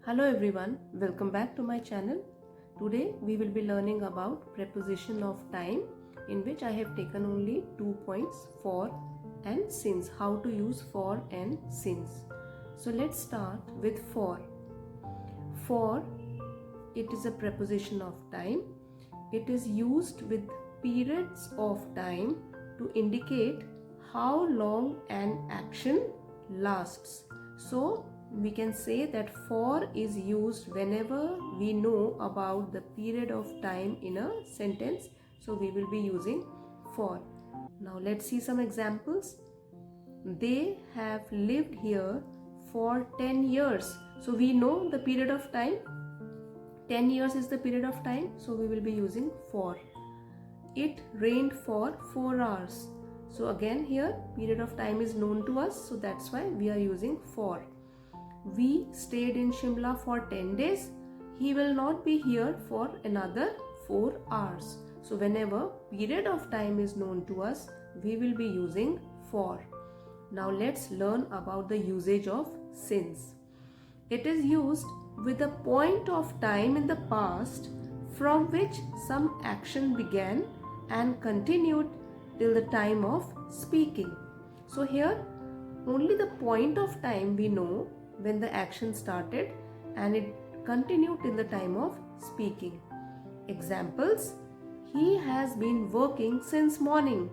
Hello everyone, welcome back to my channel. Today we will be learning about preposition of time, in which I have taken only 2 points, for and since, how to use for and since. So let's start with for. For, it is a preposition of time. It is used with periods of time to indicate how long an action lasts. So we can say that for is used whenever we know about the period of time in a sentence. So we will be using for. Now let's see some examples. They have lived here for 10 years. So we know the period of time. 10 years is the period of time. So we will be using for. It rained for 4 hours. So again here period of time is known to us. So that's why we are using for. We stayed in Shimla for 10 days. He will not be here for another 4 hours. So whenever period of time is known to us, we will be using for. Now let's learn about the usage of since. It is used with a point of time in the past from which some action began and continued till the time of speaking. So here only the point of time we know when the action started and it continued till the time of speaking. Examples: he has been working since morning.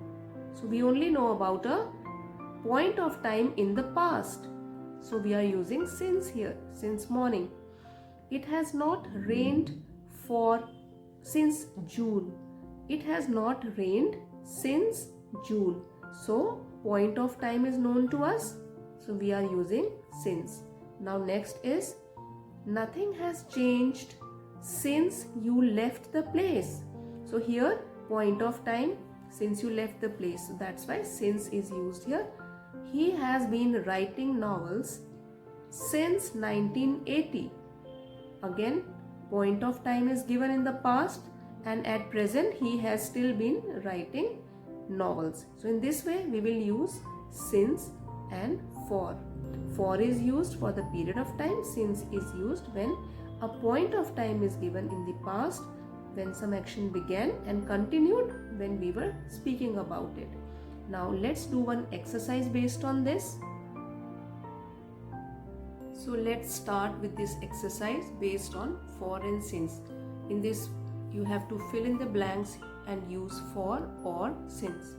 So we only know about a point of time in the past. So we are using since here, since morning. It has not rained since June. It has not rained since June. So point of time is known to us. So we are using since. Now next is, nothing has changed since you left the place. So here point of time, since you left the place. So that's why since is used here. He has been writing novels since 1980. Again point of time is given in the past and at present he has still been writing novels. So in this way we will use since and for. For is used for the period of time. Since is used when a point of time is given in the past, when some action began and continued when we were speaking about it. Now let's do one exercise based on this. So let's start with this exercise based on for and since. In this you have to fill in the blanks and use for or since.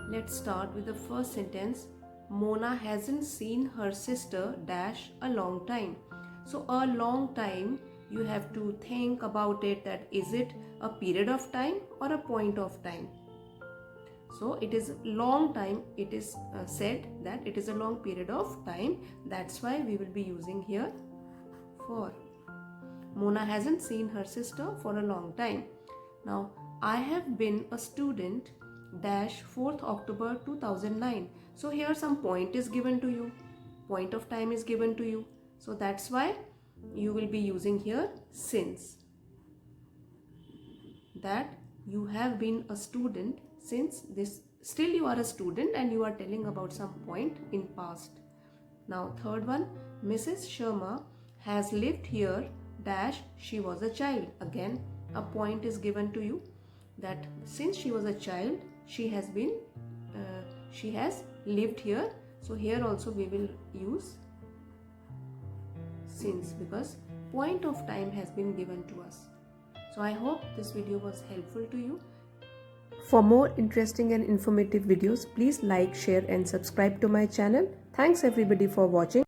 Let's start with the first sentence. Mona hasn't seen her sister dash a long time. So a long time, you have to think about it, that is it a period of time or a point of time. So it is long time. It is said that it is a long period of time. That's why we will be using here for. Mona hasn't seen her sister for a long time. Now I have been a student dash 4th October 2009. So here some point is given to you, point of time is given to you. So that's why you will be using here since. That you have been a student since this, still you are a student and you are telling about some point in past. Now third one, Mrs. Sharma has lived here dash she was a child. Again a point is given to you that since she was a child she has lived here. So here also we will use since because point of time has been given to us. So I hope this video was helpful to you. For more interesting and informative videos, please like, share and subscribe to my channel. Thanks everybody for watching.